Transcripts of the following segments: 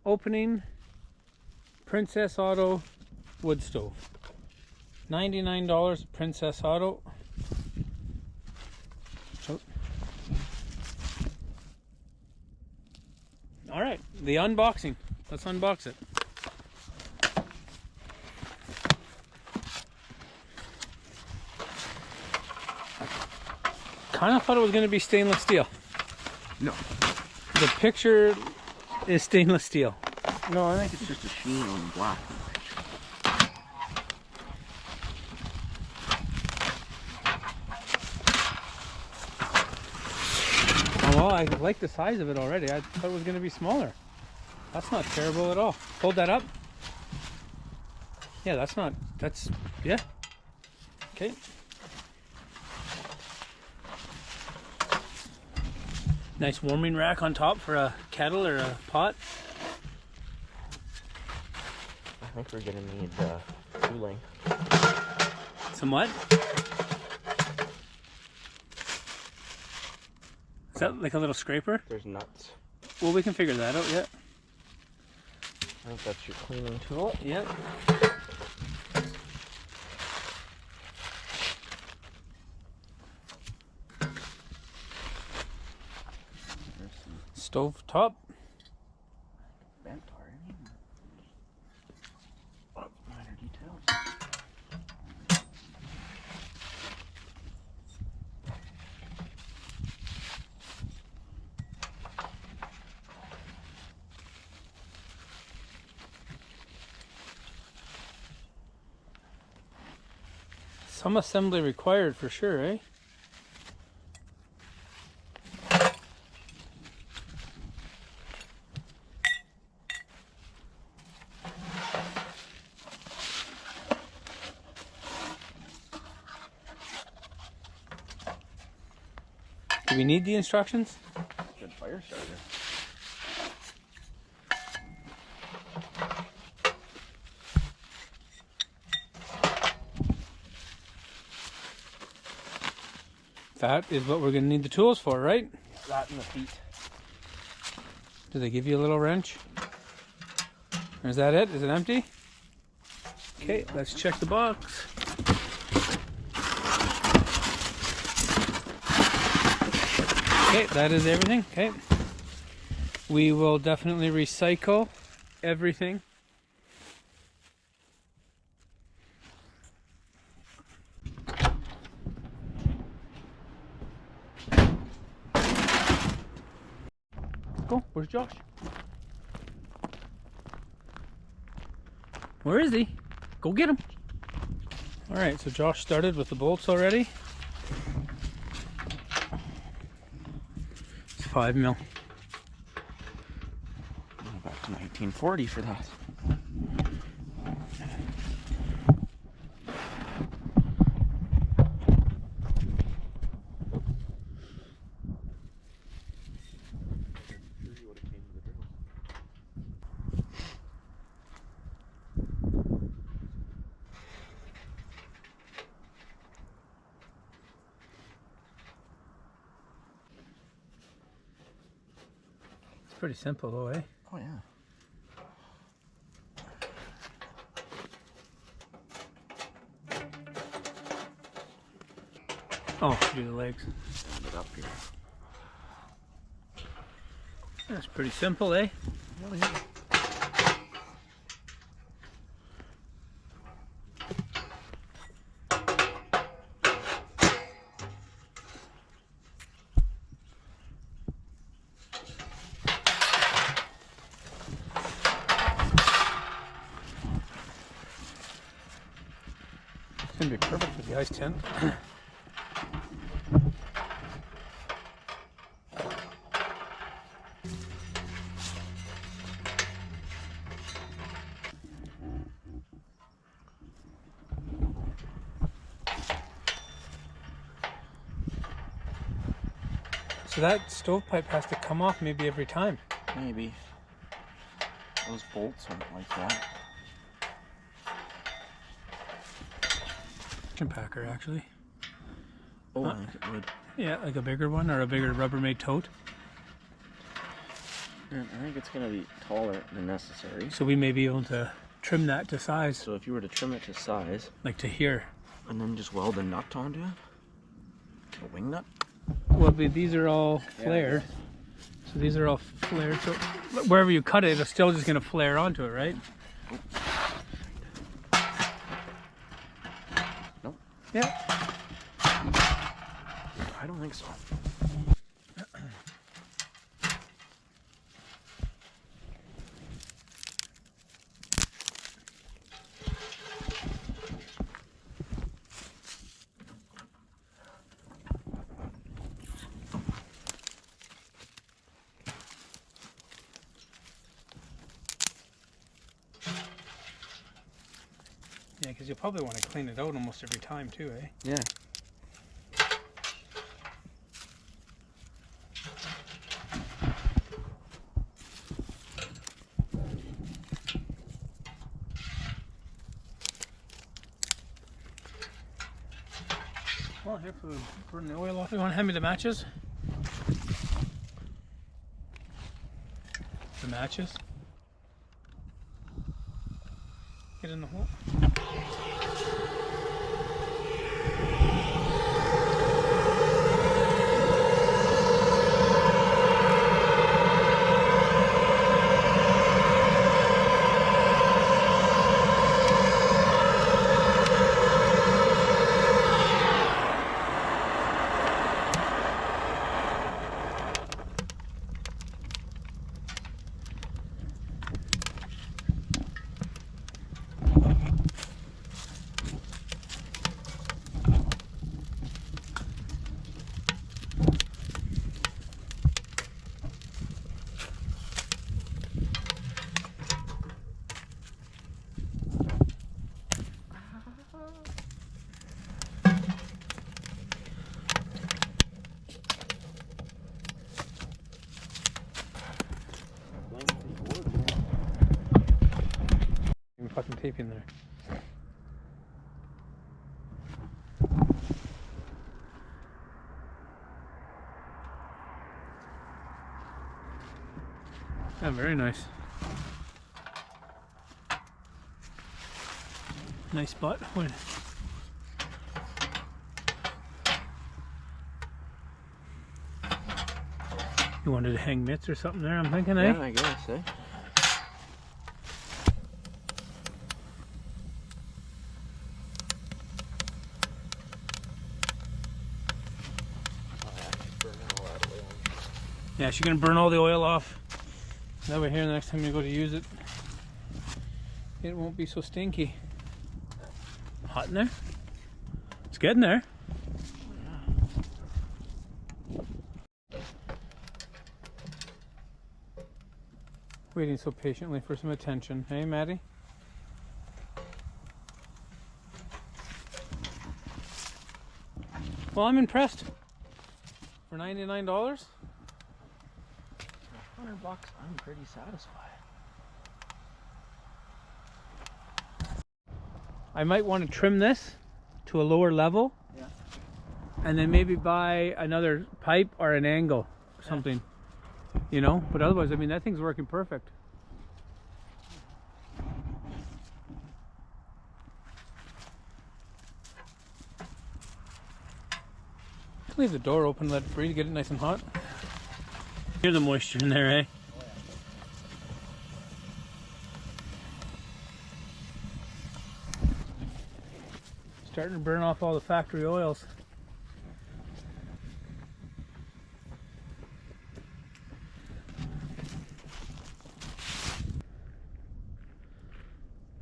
opening Princess Auto wood stove. $99 Princess Auto. So, all right, the unboxing. Let's unbox it. Kind of thought it was going to be stainless steel. No. The picture is stainless steel. No, I think it's just a sheen on black. Oh, well, I like the size of it already. I thought it was going to be smaller. That's not terrible at all. Hold that up. Yeah, yeah. Okay. Nice warming rack on top for a kettle or a pot. I think we're gonna need tooling. Some what? Is that like a little scraper? There's nuts. Well, we can figure that out, yeah. I think that's your cleaning tool. Yep. Stove top. Bent already. Oh, minor details. Some assembly required for sure, eh? Do we need the instructions? Good fire starter. That is what we're going to need the tools for, right? That and the feet. Do they give you a little wrench? Or is that it? Is it empty? Okay, let's check the box. Okay, that is everything. Okay. We will definitely recycle everything. Go. Where's Josh? Where is he? Go get him. All right, so Josh started with the bolts already. It's 5 mil. Back to 1940 for that. Pretty simple though, eh? Oh yeah. Oh, do the legs. Stand it up here. That's pretty simple, eh? Oh yeah. It's gonna be perfect with the ice tent. So that stovepipe has to come off maybe every time. Maybe. Those bolts aren't like that. Compactor actually. Oh, I think it would. Yeah, like a bigger one or a bigger Rubbermaid tote. And I think it's going to be taller than necessary. So we may be able to trim that to size. So if you were to trim it to size, like to here. And then just weld a nut onto it? A wing nut? Well, these are all flared. Yeah. So these are all flared. So wherever you cut it, it's still just going to flare onto it, right? Nope. Yeah. I don't think so. Yeah, because you'll probably want to clean it out almost every time too, eh? Yeah. Well, here for burning the oil off. You want to hand me the matches? The matches? Get in the hole. Fucking tape in there. Yeah, very nice. Nice spot. You wanted to hang mitts or something there, I'm thinking, eh? Yeah, I guess, eh? Yeah, she's gonna burn all the oil off. That way here, the next time you go to use it, it won't be so stinky. Hot in there? It's getting there. Waiting so patiently for some attention. Hey, Maddie? Well, I'm impressed. For $99? $100, I'm pretty satisfied. I might want to trim this to a lower level. Yeah. And then maybe buy another pipe or an angle or something. You know? But otherwise, I mean, that thing's working perfect. Leave the door open, let it breathe, get it nice and hot. Hear the moisture in there, eh? Starting to burn off all the factory oils.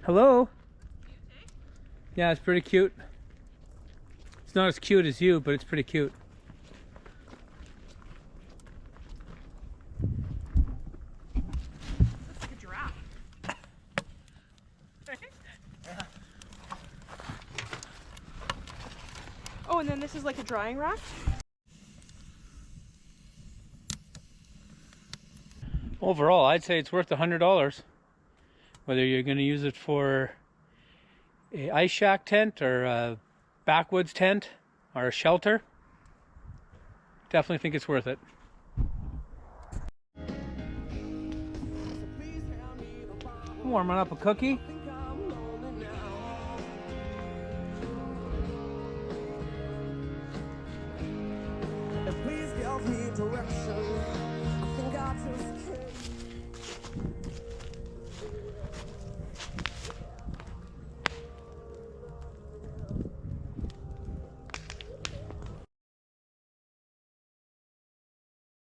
Hello? Yeah, it's pretty cute. It's not as cute as you, but it's pretty cute. That's like a giraffe. Oh, and then this is like a drying rack? Overall, I'd say it's worth $100. Whether you're going to use it for a ice shack tent or a backwoods tent or a shelter, definitely think it's worth it. Warming up a cookie. Please give me direction.